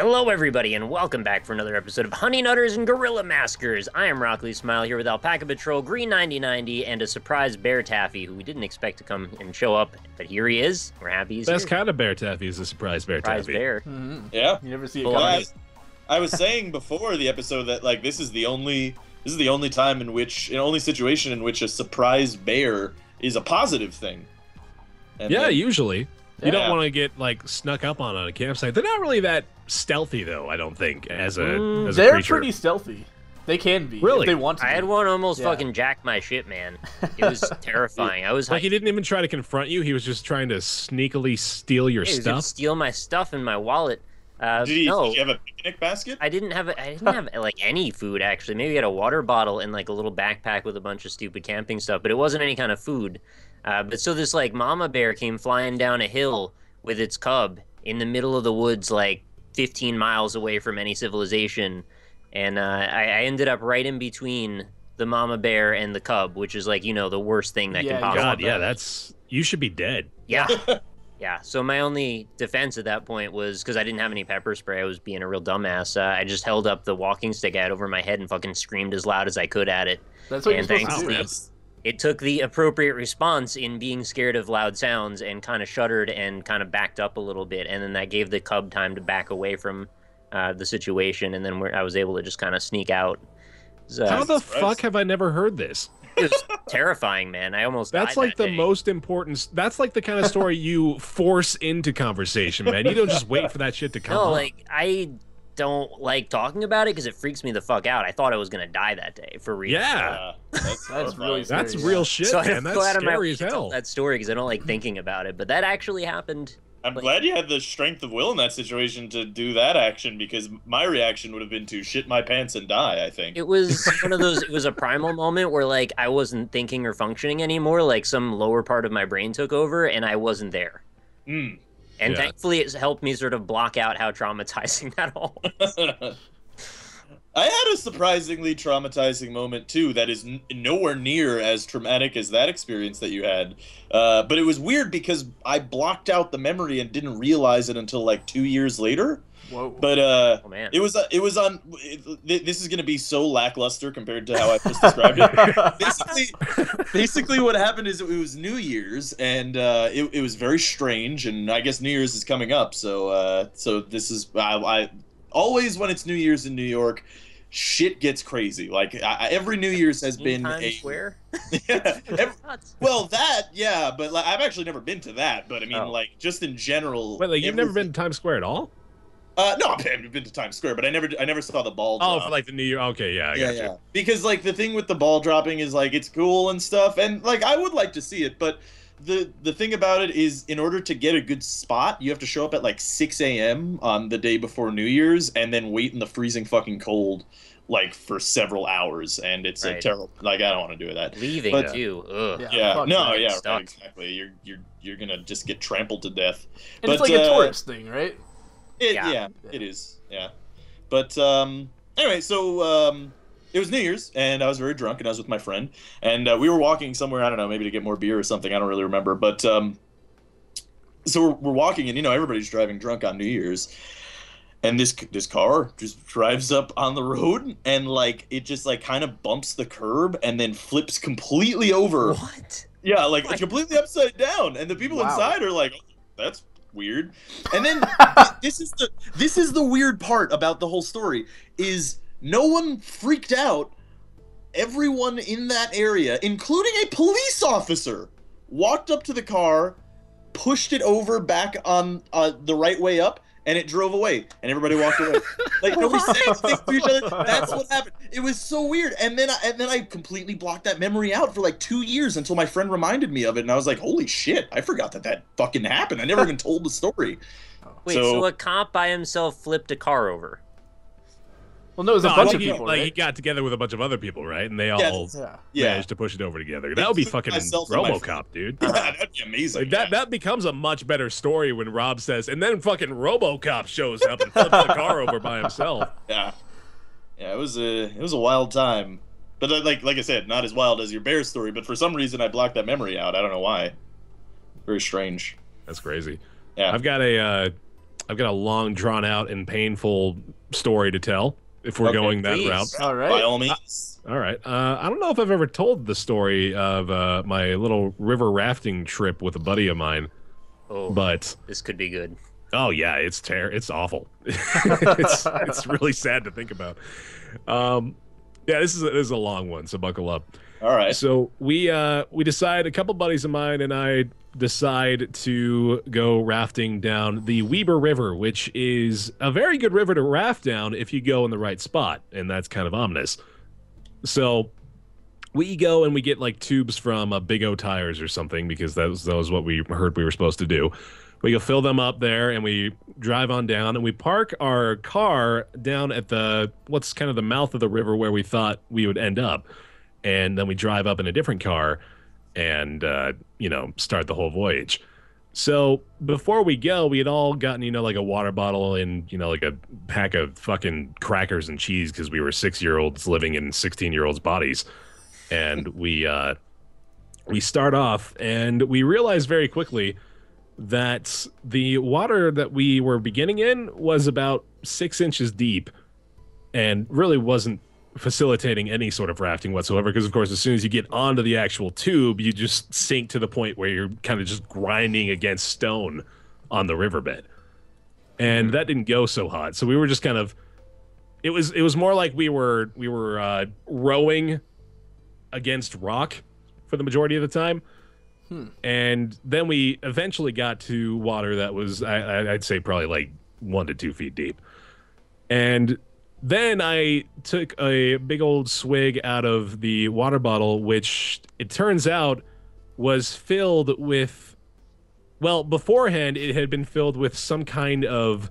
Hello, everybody, and welcome back for another episode of Honey Nutters and Gorilla Maskers. I am Rockleesmile here with Alpacapatrol, Green 9090, and a surprise Baertaffy, who we didn't expect to come and show up, but here he is. We're happy he's Best here. kind of Baertaffy is a surprise Baertaffy. Surprise bear. Mm-hmm. Yeah, you never see it Well, coming. I was saying before the episode that like this is the only time in which, only situation in which a surprise bear is a positive thing. And Yeah, then- usually. You Yeah. don't want to get like snuck up on a campsite. They're not really that stealthy, though. I don't think as a They're creature. pretty stealthy. They can be Really? if they want to. I had be. one almost Yeah. fucking jack my shit, man. It was terrifying. I was Like he didn't even try to confront you. He was just trying to sneakily steal your he was gonna stuff. steal my stuff in my wallet. Did you No, have a picnic basket? I didn't have like any food actually. Maybe I had a water bottle and like a little backpack with a bunch of stupid camping stuff, but it wasn't any kind of food. But so this like mama bear came flying down a hill with its cub in the middle of the woods, like 15 miles away from any civilization, and I ended up right in between the mama bear and the cub, which is like the worst thing that Yeah, can possibly. God, yeah, you should be dead. Yeah. Yeah, so my only defense at that point was, because I didn't have any pepper spray, I was being a real dumbass, I just held up the walking stick I had over my head and fucking screamed as loud as I could at it. That's what and you're supposed to do. thankfully, it took the appropriate response in being scared of loud sounds and kind of shuddered and kind of backed up a little bit, and then that gave the cub time to back away from the situation, and then I was able to just kind of sneak out. So, How the fuck have I never heard this? it was terrifying, man. I almost That's died like that the day. most important. That's like the kind of story you force into conversation, man. You don't just wait for that shit to come No, up. like, I don't like talking about it because it freaks me the fuck out. I thought I was going to die that day, for real. Yeah. That's That's really scary. That's real shit, So I man. don't That's go out of my scary way as to tell hell. that story because I don't like thinking about it, but that actually happened. I'm glad you had the strength of will in that situation to do that action, because my reaction would have been to shit my pants and die, I think. It was one of those, it was a primal moment where, like, I wasn't thinking or functioning anymore, like some lower part of my brain took over and I wasn't there. Mm. And Yeah. thankfully it's helped me sort of block out how traumatizing that all was. I had a surprisingly traumatizing moment too that is nowhere near as traumatic as that experience that you had, but it was weird because I blocked out the memory and didn't realize it until like 2 years later. Whoa. But Oh, man. it was on. This is gonna be so lackluster compared to how I just described it. Basically, what happened is it was New Year's, and it was very strange. And I guess New Year's is coming up, so this is I always when it's New Year's in New York, shit gets crazy. Like every New Year's has been Times Square? Nuts. well, that yeah, but like, I've actually never been to that. But I mean, Oh. like just in general. Wait, like you've never been everything- to Times Square at all? No, I've been to Times Square, but I never saw the ball. Oh, drop. for like the New Year. Okay, yeah, I got you. Because like the thing with the ball dropping is like it's cool and stuff, and like I would like to see it, but the thing about it is in order to get a good spot, you have to show up at like 6 a.m. on the day before New Year's, and then wait in the freezing fucking cold like for several hours, and it's a Right. terrible. Like I don't want to do that. Leaving, But- too. Ugh. Yeah, fuck no, that. yeah, Stuck. right, exactly. You're gonna just get trampled to death. And But, it's like a tourist thing, right? Yeah. Yeah, it is. Yeah, but anyway, so it was New Year's, and I was very drunk, and I was with my friend, and we were walking somewhere. I don't know, maybe to get more beer or something. I don't really remember, but so we're walking, and everybody's driving drunk on New Year's, and this car just drives up on the road, and like it just like kind of bumps the curb, and then flips completely over. What? Yeah, like My completely upside down, and the people Wow. inside are like, oh, "That's weird." And then this is the weird part about the whole story is no one freaked out. Everyone in that area, including a police officer, walked up to the car, pushed it over back on the right way up, and it drove away, and everybody walked away. Like nobody said anything to each other. That's what happened. It was so weird. And then I completely blocked that memory out for like 2 years until my friend reminded me of it, and I was like, "Holy shit! I forgot that fucking happened. I never even told the story." Wait, so a cop by himself flipped a car over? Well, no, it was a No, I bunch think of people, like he right? got together with a bunch of other people, right? And they all Yeah. Yeah, managed to push it over together. That would be fucking myself and my RoboCop, dude. yeah, that'd be amazing. Like that becomes a much better story when Rob says, and then fucking RoboCop shows up and flips the car over by himself. Yeah, it was a wild time. But like I said, not as wild as your bear story. But for some reason, I blocked that memory out. I don't know why. Very strange. That's crazy. Yeah. I've got a a long, drawn out, and painful story to tell. If we're Okay, going that please. route. All right. By all means. All right. I don't know if I've ever told the story of my little river rafting trip with a buddy of mine, Oh, but this could be good. oh yeah, it's awful. It's really sad to think about. Yeah, this is a long one, so buckle up. All right. So we decide, a couple buddies of mine and I decide to go rafting down the Weber River, which is a very good river to raft down if you go in the right spot, and that's kind of ominous. So we go and we get like tubes from Big O Tires or something, because that was what we heard we were supposed to do. We go fill them up there and we drive on down and we park our car down at what's kind of the mouth of the river where we thought we would end up. And then we drive up in a different car and, start the whole voyage. So before we go, we had all gotten, like a water bottle and, like a pack of fucking crackers and cheese, because we were 6-year-olds living in 16-year-olds' bodies. And we start off and we realize very quickly that the water that we were beginning in was about 6 inches deep and really wasn't facilitating any sort of rafting whatsoever, because of course as soon as you get onto the actual tube you just sink to the point where you're kind of just grinding against stone on the riverbed, and that didn't go so hot. So we were just kind of, it was more like we were rowing against rock for the majority of the time. And then we eventually got to water that was I'd say probably like 1 to 2 feet deep, and then I took a big old swig out of the water bottle, which it turns out was filled with, well, beforehand it had been filled with some kind of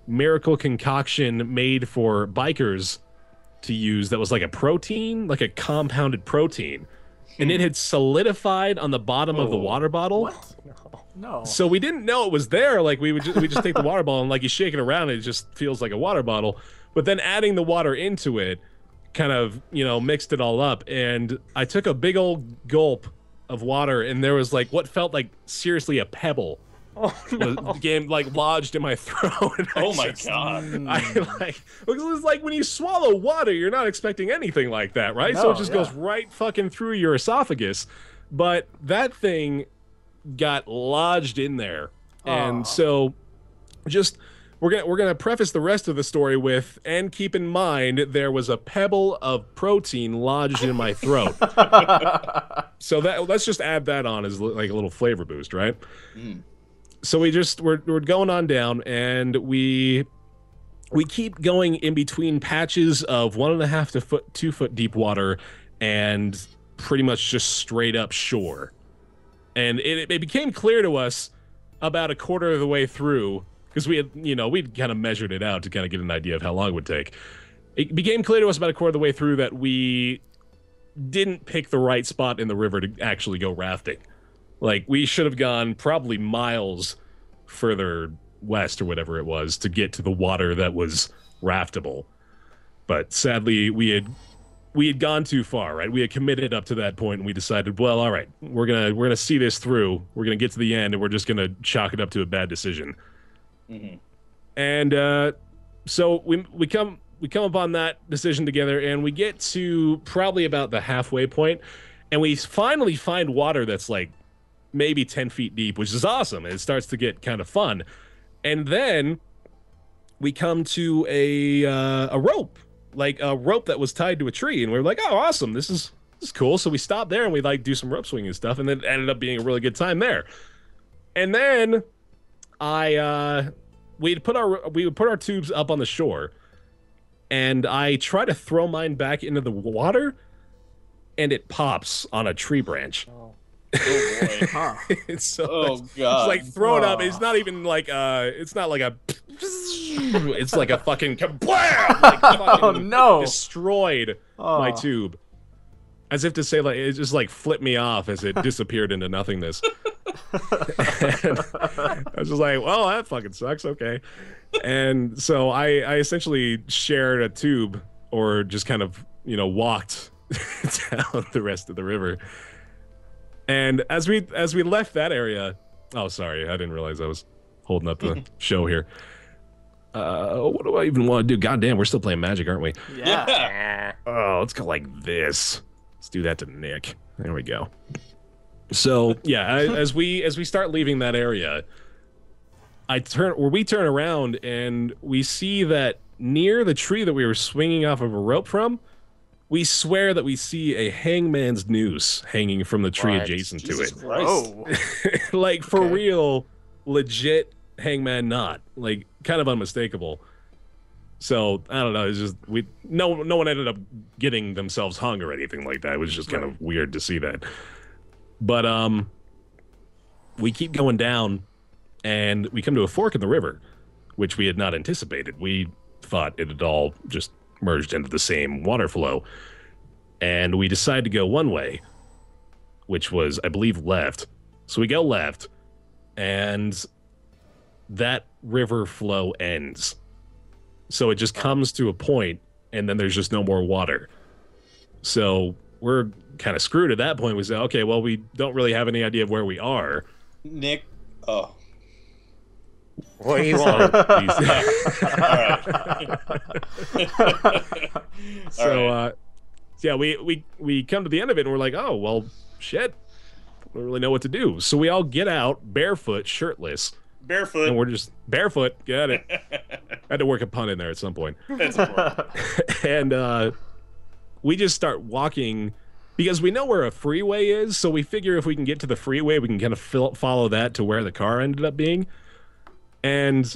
miracle concoction made for bikers to use that was like a protein, like a compounded protein. And it had solidified on the bottom of the water bottle. What? No. So we didn't know it was there. Like we just take the water bottle and like you shake it around, and it just feels like a water bottle. But then adding the water into it kind of, mixed it all up. And I took a big old gulp of water, and there was like what felt like seriously a pebble. Oh no! Game like lodged in my throat. Oh my god! It was like when you swallow water, you're not expecting anything like that, right? No, So it just yeah. goes right fucking through your esophagus. But that thing got lodged in there, and so just we're gonna preface the rest of the story with, and keep in mind there was a pebble of protein lodged in my throat. So let's just add that on as like a little flavor boost, right? So we're going on down, and we keep going in between patches of 1.5 to 2 foot deep water and pretty much just straight up shore. And it became clear to us about a quarter of the way through, because we had, we'd kind of measured it out to kind of get an idea of how long it would take. It became clear to us about a quarter of the way through that we didn't pick the right spot in the river to actually go rafting. Like, we should have gone probably miles further west or whatever it was to get to the water that was raftable. But sadly, we had gone too far, right? We had committed up to that point, and we decided, well, all right, we're gonna see this through. We're gonna get to the end, and we're just gonna chalk it up to a bad decision. And so we come upon that decision together, and we get to probably about the halfway point, and we finally find water that's like maybe 10 feet deep, which is awesome. It starts to get kind of fun. And then we come to a rope, like a rope that was tied to a tree, and we were like, oh, awesome, this is cool. So we stopped there and we like do some rope swinging and stuff, and then it ended up being a really good time there. And then we would put our tubes up on the shore, and I try to throw mine back into the water, and it pops on a tree branch. Oh boy! So God! It's like thrown up. It's not even like it's not like a. It's like a fucking kablam! Like fucking destroyed my tube, as if to say like it just like flipped me off as it disappeared into nothingness. And I was just like, well, that fucking sucks. Okay, and so I essentially shared a tube, or just kind of walked down the rest of the river. And as we left that area, oh sorry, I didn't realize I was holding up the show here. What do I even want to do? God damn, we're still playing Magic, aren't we? Yeah. Oh, let's go like this. Let's do that to Nick. There we go. So yeah, as we start leaving that area, we turn around and we see that near the tree that we were swinging off of a rope from, we swear that we see a hangman's noose hanging from the tree adjacent to it. Whoa. Like for real, legit hangman knot, like kind of unmistakable. So I don't know. It's just no one ended up getting themselves hung or anything like that. It was just kind of weird to see that. But we keep going down, and we come to a fork in the river, which we had not anticipated. We thought it had all just merged into the same water flow, and we decided to go one way, which was, I believe, left. So we go left, and that river flow ends. So it just comes to a point, and then there's just no more water. So we're kind of screwed at that point. We say, okay, well, we don't really have any idea of where we are. Nick, oh. What do you want? So, yeah, we come to the end of it, and we're like, oh, well, shit. We don't really know what to do. So we all get out, barefoot, shirtless. Barefoot. And we're just barefoot. Got it. Had to work a pun in there at some point. That's important. And we just start walking because we know where a freeway is. So we figure if we can get to the freeway, we can kind of follow that to where the car ended up being. And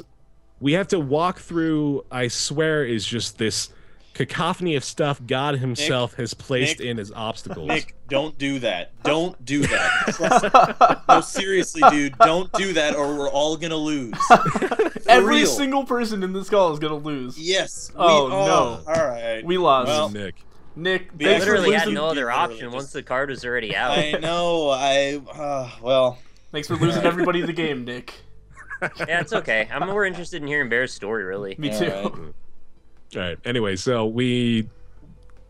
we have to walk through, I swear, is just this cacophony of stuff God himself has placed in as obstacles. Nick, don't do that. Don't do that. No, seriously, dude, don't do that or we're all gonna lose. Every single person in this call is gonna lose. Yes. Oh, no. All right. We lost. Well, Nick. We thanks for literally had losing. no other option just- once the card was already out. I know. Well. Thanks for losing everybody the game, Nick. Yeah, it's okay. I'm more interested in hearing Bear's story, really. Me too. All right. Anyway, so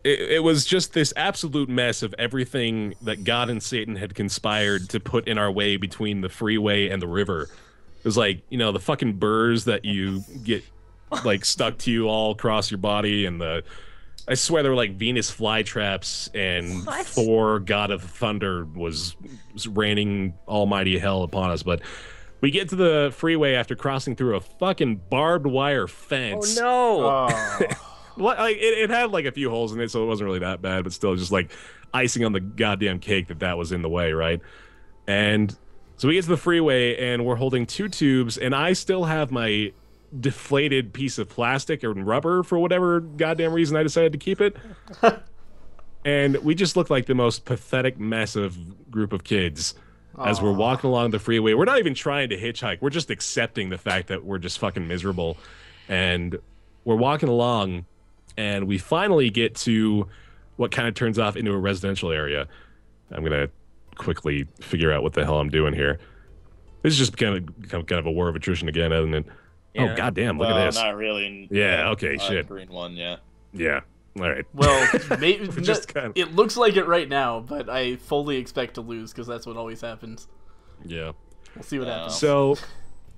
it was just this absolute mess of everything that God and Satan had conspired to put in our way between the freeway and the river. It was like, you know, the fucking burrs that you get like stuck to you all across your body, and I swear there were like Venus flytraps, and What? Thor, God of Thunder, was raining almighty hell upon us. But we get to the freeway after crossing through a fucking barbed wire fence. Oh no! Oh. Like it had like a few holes in it, so it wasn't really that bad, but still just like icing on the goddamn cake that was in the way, right? And so we get to the freeway, and we're holding two tubes, and I still have my deflated piece of plastic or rubber for whatever goddamn reason I decided to keep it. And we just look like the most pathetic mess of group of kids as we're walking along the freeway. We're not even trying to hitchhike. We're just accepting the fact that we're just fucking miserable. And we're walking along, and we finally get to what kind of turns off into a residential area. I'm going to quickly figure out what the hell I'm doing here. This is just kind of a war of attrition again, isn't it? Yeah. Oh, goddamn, look at this. Not really. Yeah, okay, shit. Green one, yeah. Yeah, all right. Well, maybe Just kind of- it looks like it right now, but I fully expect to lose because that's what always happens. Yeah. We'll see what happens. So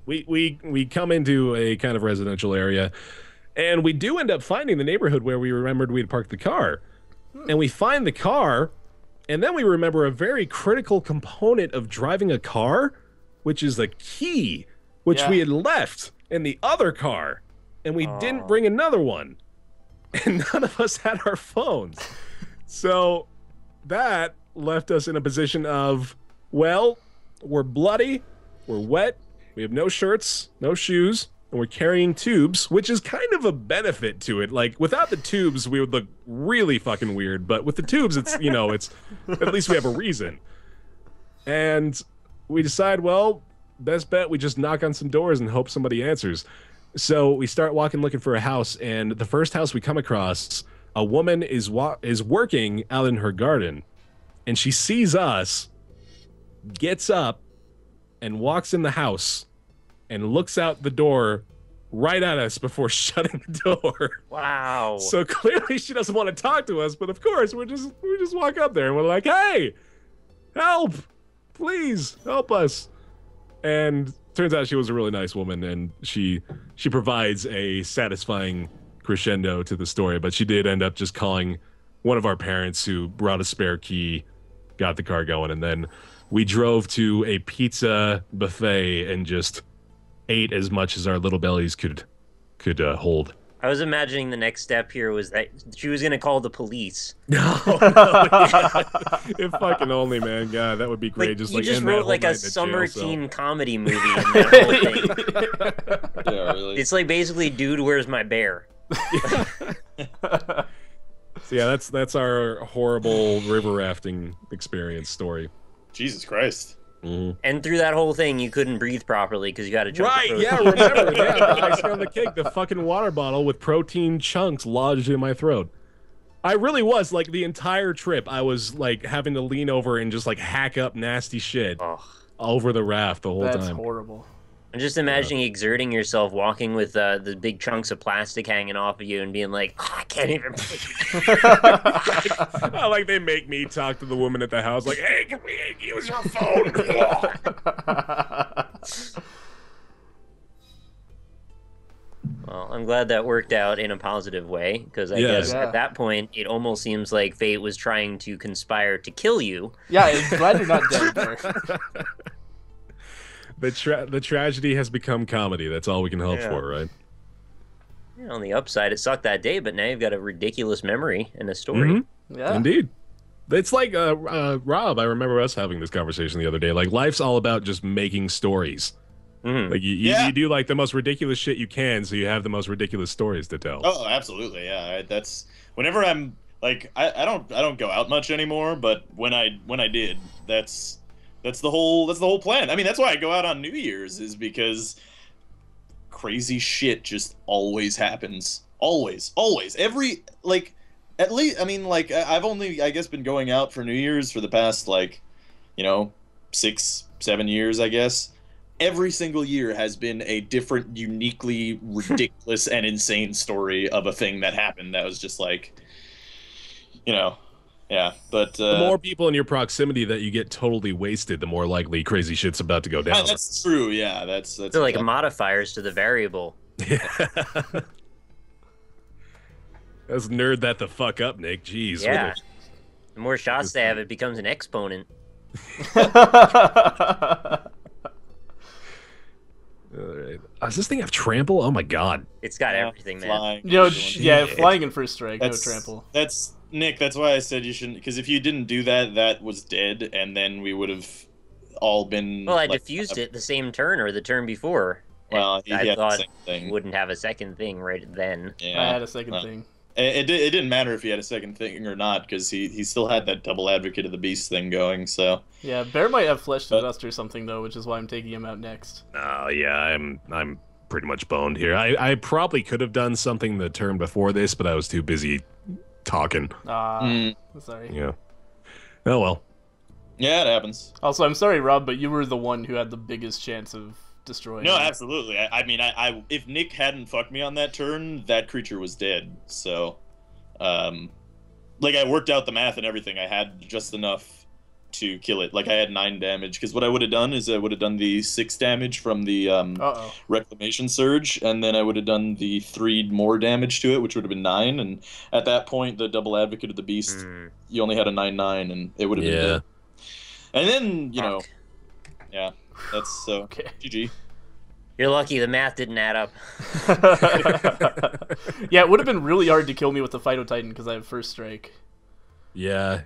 we come into a kind of residential area, and we do end up finding the neighborhood where we remembered we'd parked the car. And we find the car, and then we remember a very critical component of driving a car, which is the key, which we had left in the other car, and we didn't bring another one. And none of us had our phones. So that left us in a position of, well, we're bloody, we're wet, we have no shirts, no shoes, and we're carrying tubes, which is kind of a benefit to it. Like, without the tubes, we would look really fucking weird, but with the tubes, it's, you know, it's, at least we have a reason. And we decide, well, best bet, we just knock on some doors and hope somebody answers. So we start walking looking for a house, and the first house we come across, a woman is working out in her garden, and she sees us, gets up, and walks in the house, and looks out the door right at us before shutting the door. Wow. So clearly she doesn't want to talk to us, but of course we just walk up there and we're like, hey, help, please help us. And turns out she was a really nice woman, and she provides a satisfying crescendo to the story. But she did end up just calling one of our parents, who brought a spare key, got the car going, and then we drove to a pizza buffet and just ate as much as our little bellies could hold. I was imagining the next step here was that she was gonna call the police. No, yeah. If fucking only, man. God, that would be great. Like, just you like just end that wrote whole like night a in jail summer cell. teen comedy movie in that whole thing. Yeah, really. It's like basically, dude, where's my bear? So yeah, that's our horrible river rafting experience story. Jesus Christ. Mm-hmm. And through that whole thing, you couldn't breathe properly because you got to jump. Right, yeah, remember, yeah, the icing on the cake, the fucking water bottle with protein chunks lodged in my throat. I really was, like, the entire trip, I was, like, having to lean over and just, like, hack up nasty shit over the raft the whole time. That's horrible. I'm just imagining exerting yourself, walking with the big chunks of plastic hanging off of you, and being like, oh, I can't even breathe. Like, they make me talk to the woman at the house, like, hey, can we use your phone? Well, I'm glad that worked out in a positive way, because I guess at that point, it almost seems like fate was trying to conspire to kill you. Yeah, I'm glad you're not dead there. The tragedy has become comedy. That's all we can hope for, right? You know, on the upside, it sucked that day, but now you've got a ridiculous memory and a story. Mm-hmm. Yeah. Indeed. It's like, Rob, I remember us having this conversation the other day. Like, life's all about just making stories. Mm-hmm. Like, you do, like, the most ridiculous shit you can, so you have the most ridiculous stories to tell. Oh, absolutely, yeah. That's whenever I'm like, I don't go out much anymore, but when I did, that's the whole plan. I mean, that's why I go out on New Year's, is because crazy shit just always happens. Always. Every, like, at least, I mean, like, I've only, I guess, been going out for New Year's for the past, like, 6-7 years, I guess. Every single year has been a different, uniquely ridiculous and insane story of a thing that happened that was just like, yeah, but the more people in your proximity that you get totally wasted, the more likely crazy shit's about to go down. That's true. Yeah, that's They're like modifiers to the variable. Let's nerd that the fuck up, Nick. Jeez. Yeah. The more shots they have, it becomes an exponent. All right. Does this thing have trample? Oh my god. It's got everything, man. Flying. Flying in first strike, no trample. That's Nick. That's why I said you shouldn't. Because if you didn't do that, that was dead, and then we would have all been. Well, I diffused it the same turn or the turn before. Well, I thought you wouldn't have a second thing right then. Yeah, I had a second thing. It didn't matter if he had a second thing or not, because he still had that double Advocate of the Beast thing going. So yeah, Bear might have Flesh to Dust or something though, which is why I'm taking him out next. Oh yeah, I'm pretty much boned here. I probably could have done something the turn before this, but I was too busy talking. Sorry. Yeah. Oh well. Yeah, it happens. Also, I'm sorry, Rob, but you were the one who had the biggest chance of destroying. No, him. absolutely. I mean, if Nick hadn't fucked me on that turn, that creature was dead. So, like, I worked out the math and everything. I had just enough to kill it. Like, I had 9 damage, because what I would have done is I would have done the 6 damage from the Reclamation Surge, and then I would have done the 3 more damage to it, which would have been 9. And at that point, the double Advocate of the Beast, you only had a 9/9, and it would have been dead. And then, yeah, that's so. Okay. GG. You're lucky the math didn't add up. Yeah, it would have been really hard to kill me with the Phytotitan because I have first strike. Yeah.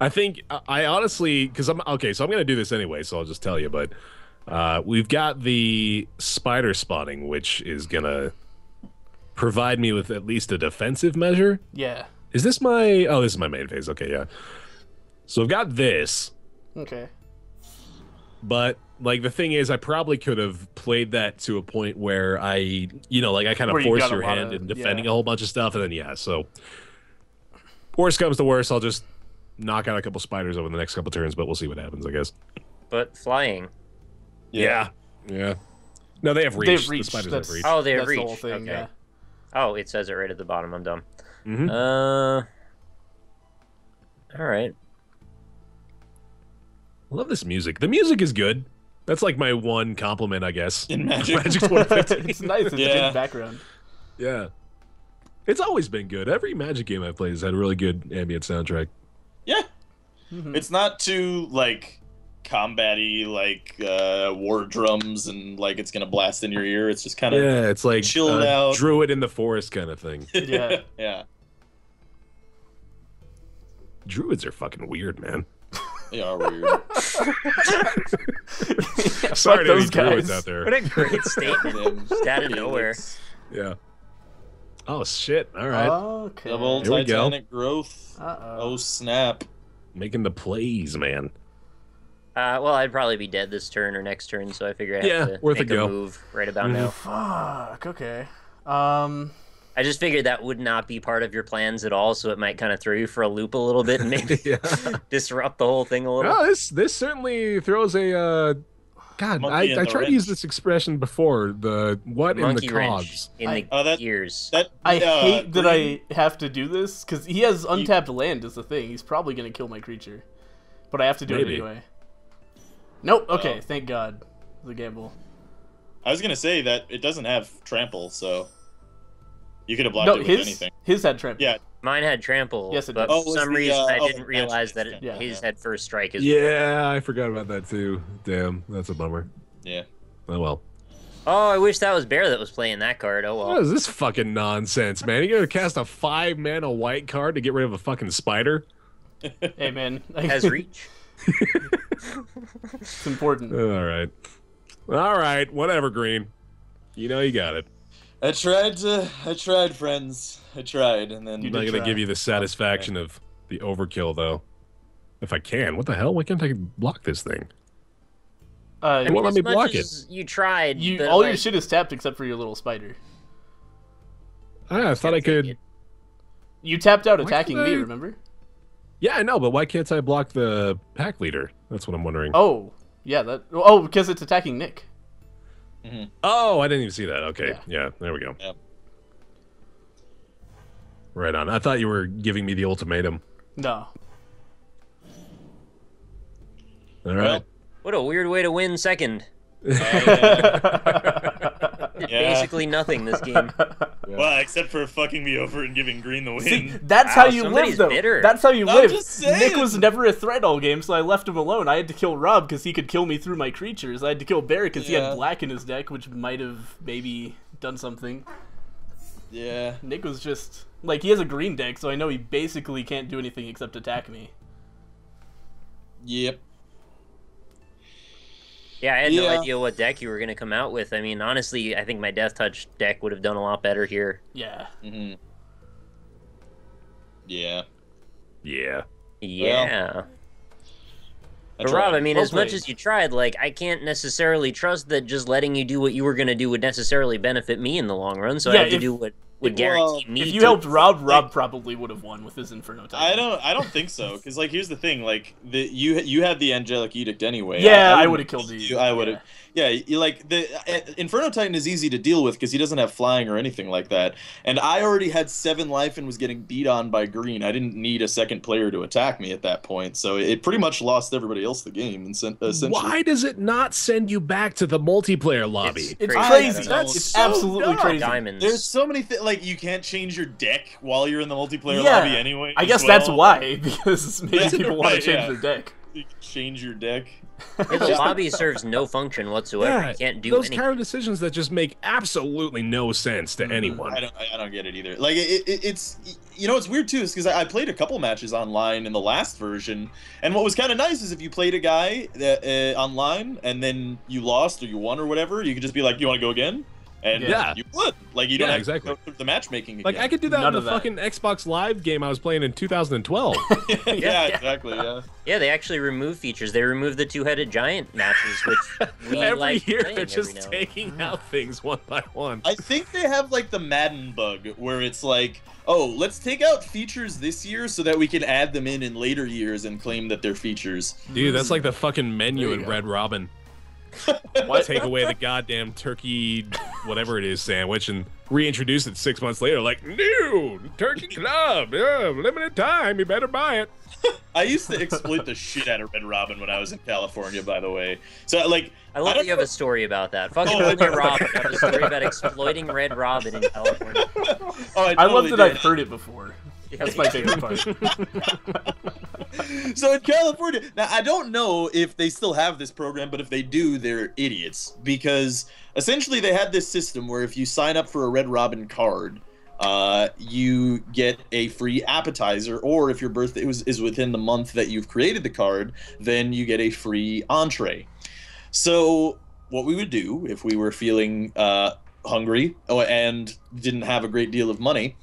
I think I honestly, because I'm okay, so I'm gonna do this anyway, so I'll just tell you. But we've got the spider spawning, which is gonna provide me with at least a defensive measure. Yeah. Is this my? Oh, this is my main phase. Okay, yeah. So I've got this. Okay. But like the thing is, I probably could have played that to a point where I kind of force your hand in defending a whole bunch of stuff, and then so worst comes to worst, I'll just knock out a couple spiders over the next couple turns, but we'll see what happens, I guess. But flying. Yeah. No, they have reach. They've reached. The spiders have reach. Oh, they have That's reach. the whole thing, okay. yeah. Oh, it says it right at the bottom. I'm dumb. Mm-hmm. All right. I love this music. The music is good. That's like my one compliment, I guess. In Magic. Magic 2015. It's nice. It's a Yeah. good background. Yeah. It's always been good. Every Magic game I've played has had a really good ambient soundtrack. Yeah. Mhm. It's not too like combat-y, like war drums and like it's gonna blast in your ear. It's just kind of Yeah, it's like chilled out. Druid in the forest kind of thing. Yeah. Yeah. Druids are fucking weird, man. They are weird. Sorry to those any druids guys. out there. What a great statement. Damn. Just out of nowhere. Felix. Yeah. Oh shit! All right, Okay. Double Here we go. Titanic growth. Uh-oh. Oh snap. making the plays, man. Well, I'd probably be dead this turn or next turn, so I figure I have to worth a make go. move right about now. Fuck. Okay. I just figured that would not be part of your plans at all, so it might kind of throw you for a loop a little bit and maybe Yeah. disrupt the whole thing a little. Oh, this certainly throws a. God, Monkey in I the tried to use wrench. this expression before. The what Monkey in the wrench cogs? in the Oh, that- ears. That I hate that green- I have to do this because he has untapped land is the thing. He's probably gonna kill my creature, but I have to do Maybe. it anyway. Nope. Okay. Oh. Thank God. The gamble. I was gonna say that it doesn't have trample, so you could have blocked No, it with his anything. had trample. Yeah, Mine had trample, Yes, it but did. Oh, for was some the, reason I oh, didn't the realize magic that thing. his Yeah. had first strike as Yeah, I forgot about that too. Damn, that's a bummer. yeah. Oh well. Oh, I wish that was Bear that was playing that card. Oh What well. is this fucking nonsense, man? You gonna cast a 5-mana white card to get rid of a fucking spider? Hey man, Has reach. it's important. All right, whatever, Green. You know you got it. I tried, friends. I tried, and then You I'm not did gonna try. give you the satisfaction of the overkill, though. If I can, what the hell? Why can't I block this thing? Uh, It won't let as me much block it. as you tried. you but, all like, your shit is tapped except for your little spider. I thought I take could. it. You tapped out Why attacking can't me. I- Remember? Yeah, I know, but why can't I block the pack leader? That's what I'm wondering. Oh, yeah. That. Oh, because it's attacking Nick. Oh, I didn't even see that. Okay, Yeah. yeah, there we go. Yep. Right on. I thought you were giving me the ultimatum. No. All right. What a weird way to win second. Did Yeah. basically nothing this game. Well, except for fucking me over and giving Green the win. See, that's Wow, how you live, somebody's though. bitter. That's how you I'm live. just saying. Nick was never a threat all game, so I left him alone. I had to kill Rob because he could kill me through my creatures. I had to kill Bear because he Yeah. had black in his deck, which might have maybe done something. Yeah. Nick was just like, he has a green deck, so I know he basically can't do anything except attack me. Yep. Yeah, I had no Yeah. idea what deck you were going to come out with. I mean, honestly, I think my Death Touch deck would have done a lot better here. Yeah. Mm-hmm. Yeah. Yeah. Yeah. I But tried. Rob, I mean, Well as much played. as you tried, like, I can't necessarily trust that just letting you do what you were going to do would necessarily benefit me in the long run, so Yeah, I had to if- do what would well, guarantee me If you to- helped Rob probably would have won with his Inferno type. I don't think so, because like here's the thing, like you had the Angelic Edict anyway. Yeah, I wouldn't would've killed you. I would have. Yeah, you like the Inferno Titan is easy to deal with because he doesn't have flying or anything like that. And I already had 7 life and was getting beat on by Green. I didn't need a second player to attack me at that point, so it pretty much lost everybody else the game. And essentially, Why does it not send you back to the multiplayer lobby? It's Crazy. crazy. That's It's so absolutely dumb. crazy. Diamonds. There's so many things like you can't change your deck while you're in the multiplayer Yeah, lobby anyway. I as guess that's well. why, because maybe Yeah, people want to right, change yeah. their deck. You can change your deck. Yeah, the lobby serves no function whatsoever. You can't do those anything. kind of decisions that just make absolutely no sense to anyone. I don't get it either. Like it's you know, it's weird too, is because I played a couple matches online in the last version, and what was kind of nice is if you played a guy that, online and then you lost or you won or whatever, you could just be like, "You want to go again?" And Yeah. you would. Like you don't Yeah, have exactly. to go through the matchmaking again. Like I could do that None in the of that. fucking Xbox Live game I was playing in 2012. yeah, exactly. Yeah. Yeah, they actually remove features. They removed the two-headed giant matches, which we Every like year playing they're every just now and taking out things one by one. I think they have like the Madden bug where it's like, oh, let's take out features this year so that we can add them in later years and claim that they're features. Dude, that's like the fucking menu There in you go. Red Robin. take away the goddamn turkey, whatever it is, sandwich, and reintroduce it 6 months later, like, new turkey club, yeah, limited time, you better buy it. I used to exploit the shit out of Red Robin when I was in California, by the way. So, like, I love that you have a story about that. Fucking Red Robin. I have a story about exploiting Red Robin in California. I love that I've heard it before. That's my favorite part. So in California, now I don't know if they still have this program, but if they do, they're idiots, because essentially they had this system where if you sign up for a Red Robin card, you get a free appetizer, or if your birthday is within the month that you've created the card, then you get a free entree. So what we would do if we were feeling hungry and didn't have a great deal of money,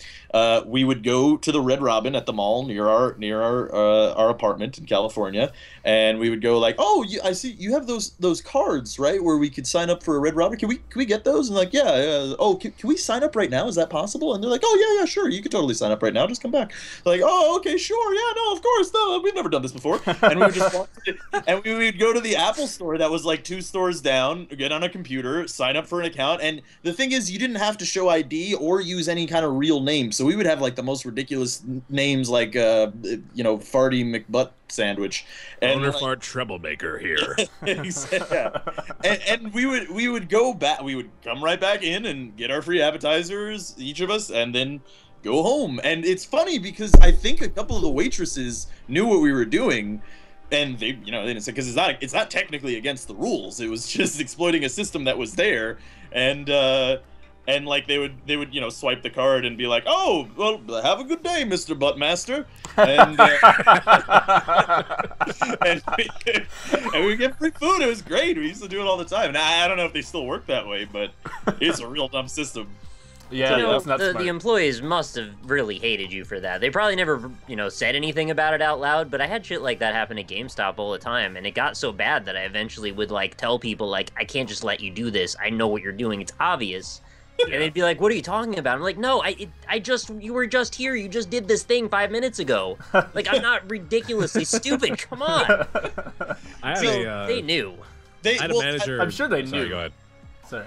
we would go to the Red Robin at the mall near our apartment in California, and we would go like, oh, I see you have those cards, right, where we could sign up for a Red Robin. Can we get those? And like, yeah. Oh, can we sign up right now? Is that possible? And they're like, oh yeah, sure, you could totally sign up right now. Just come back. They're like, oh, okay, sure, yeah, no, of course, no, we've never done this before. And we would just walk and we would go to the Apple store that was like 2 stores down, get on a computer, sign up for an account, and the thing is, you didn't have to show ID or use any kind of real name. So we would have like the most ridiculous names, like Farty McButt Sandwich, and Owner Fart Troublemaker here. Yeah. And we would go back. We would come right back in and get our free appetizers, each of us, and then go home. And it's funny because I think a couple of the waitresses knew what we were doing. And they didn't say, because it's not technically against the rules. It was just exploiting a system that was there, and like they would swipe the card and be like, oh, well, have a good day, Mr. Buttmaster, and and we get free food. It was great. We used to do it all the time. And I don't know if they still work that way, but it's a real dumb system. Yeah, that's not the employees must have really hated you for that. They probably never, said anything about it out loud, but I had shit like that happen at GameStop all the time, and it got so bad that I eventually would, like, tell people, like, I can't just let you do this. I know what you're doing. It's obvious. Yeah. And they'd be like, what are you talking about? I'm like, no, you were just here. You just did this thing 5 minutes ago. Like, I'm not ridiculously stupid. Come on. They knew. I had a manager. I'm sure they knew. Sorry, go ahead. Sorry.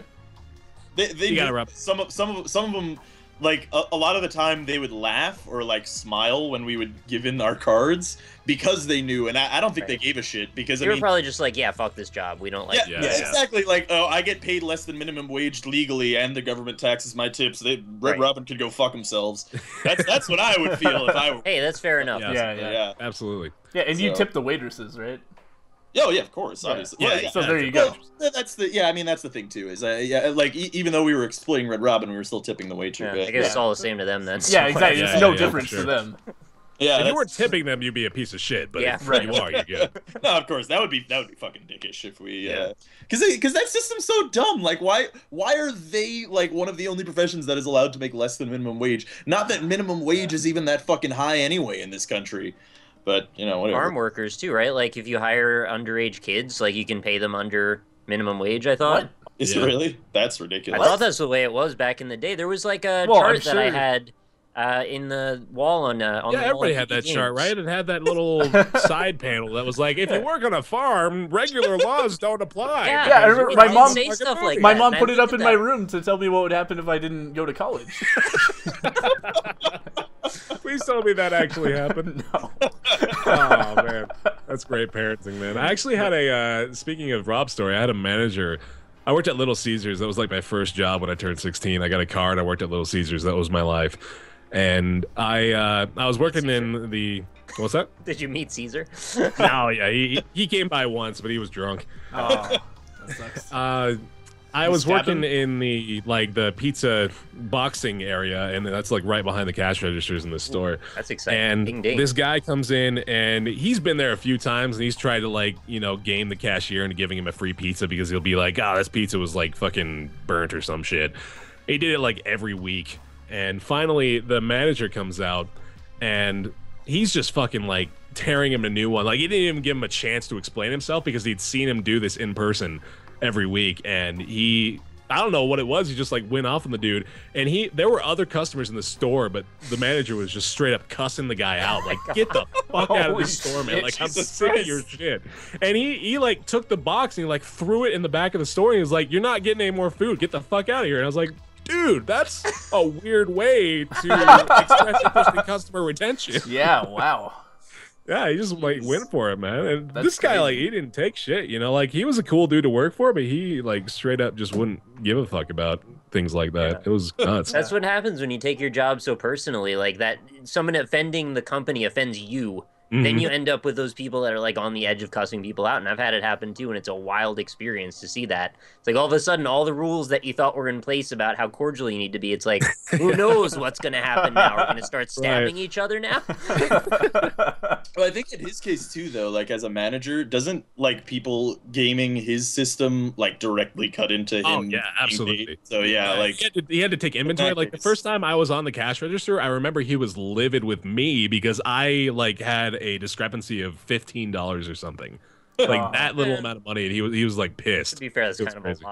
They some of them, like a lot of the time they would laugh or like smile when we would give in our cards because they knew, and I don't think they gave a shit, because they were probably just like, yeah, fuck this job, we don't like yeah, exactly, like, oh, I get paid less than minimum wage legally and the government taxes my tips. Red Robin could go fuck themselves. That's what I would feel if I were. Hey, that's fair enough. Yeah, absolutely. Yeah, and you tip the waitresses, right? Oh yeah, of course, obviously. Yeah, well, so there you go. Well, that's the thing too. Is like even though we were exploiting Red Robin, we were still tipping the waiter. Yeah, I guess it's all the same to them then. Yeah, exactly. There's no difference to them. Yeah, if you weren't tipping them, you'd be a piece of shit. But if you are, you're good. No, of course, that would be fucking dickish if we. Because that system's so dumb. Like, why are they like one of the only professions that is allowed to make less than minimum wage? Not that minimum wage is even that fucking high anyway in this country. But, whatever. Farm workers, too, right? Like, if you hire underage kids, like, you can pay them under minimum wage, I thought. What? Is it really? That's ridiculous. I thought that's the way it was back in the day. There was, like, a chart that I had in the wall on the wall. Yeah, everybody had that chart, right? It had that little side panel that was like, if you work on a farm, regular laws don't apply. Yeah, I remember my mom say stuff like my that, mom put it up in my room to tell me what would happen if I didn't go to college. Please tell me that actually happened. No. Oh, man. That's great parenting, man. I actually had speaking of Rob's story, I had a manager. I worked at Little Caesars. That was like my first job when I turned 16. I got a card. I worked at Little Caesars. That was my life. And I was working in the... What's that? Did you meet Caesar? No, yeah. He came by once, but he was drunk. Oh, that sucks. I was working in the pizza boxing area, and that's like right behind the cash registers in the store. That's exciting. And ding, ding. This guy comes in, and he's been there a few times, and he's tried to game the cashier into giving him a free pizza because he'll be like, "Oh, this pizza was like fucking burnt or some shit." He did it like every week, and finally the manager comes out, and he's just fucking like tearing him a new one. Like, he didn't even give him a chance to explain himself because he'd seen him do this in person every week, and he I don't know what it was. He just like went off on the dude, and there were other customers in the store, but the manager was just straight up cussing the guy out, like, "Get the fuck out of the store, man! Like, I'm sick of your shit." And he like took the box and he like threw it in the back of the store. And he was like, "You're not getting any more food. Get the fuck out of here!" And I was like, "Dude, that's a weird way to express interest in customer retention." Yeah, wow. Yeah, he just like went for it, man. And That's this guy, crazy. like, he didn't take shit, you know. Like, he was a cool dude to work for, but he like straight up just wouldn't give a fuck about things like that. Yeah. It was nuts. That's what happens when you take your job so personally, like that. Someone offending the company offends you. Then you end up with those people that are like on the edge of cussing people out, and I've had it happen too, and it's a wild experience to see that. It's like all of a sudden, all the rules that you thought were in place about how cordial you need to be, it's like, who knows what's going to happen now? We're going to start stabbing each other now? Well, I think in his case too, though, like as a manager, doesn't like people gaming his system like directly cut into him? Oh yeah, being absolutely. paid? So yeah, like he had to take inventory. Like the first time I was on the cash register, I remember he was livid with me because I like had a discrepancy of $15 or something, like that little amount of money, and he was like pissed. To be fair, that's It was kind of crazy. a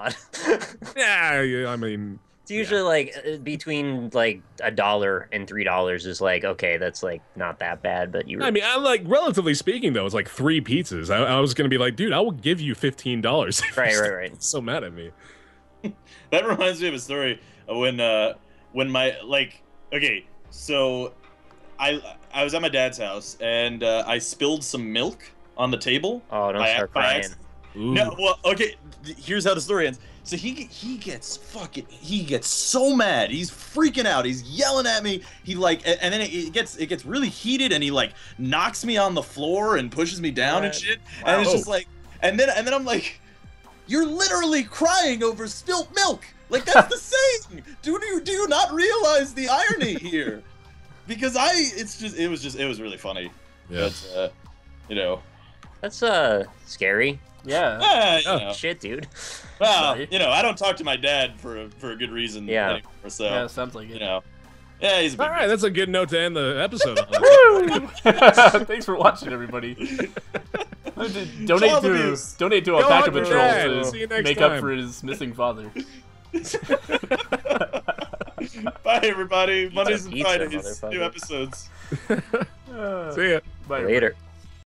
lot. Yeah, I mean, It's usually like between like $1 and $3 is like, okay, that's like not that bad, but you. I mean, I like relatively speaking though, it's like 3 pizzas. I was gonna be like, dude, I will give you $15. Right. So mad at me. that reminds me of a story of when my like okay, so I was at my dad's house and I spilled some milk on the table. Oh, don't start crying. accident. No, well, okay. Here's how the story ends. So he gets so mad. He's freaking out. He's yelling at me. He like, and then it gets really heated, and he like knocks me on the floor and pushes me down and shit. Wow. And it's just like, and then I'm like, you're literally crying over spilt milk. Like that's the saying. Do you not realize the irony here? Because it was really funny. Yeah. But, you know. That's scary. Yeah. You know. Shit, dude. Well, Sorry. you know, I don't talk to my dad for a good reason Yeah. anymore, so Yeah, sounds like it. you know. Yeah, he's a big All right, that's a good note to end the episode on. Woo! Thanks for watching, everybody. donate Child to abuse. donate to Go Alpaca on, Patrol Dad. See you to next make up time. for his missing father. Bye, everybody. Mondays and pizza, Fridays, motherfucker. new episodes. See ya. Bye, everybody. Later.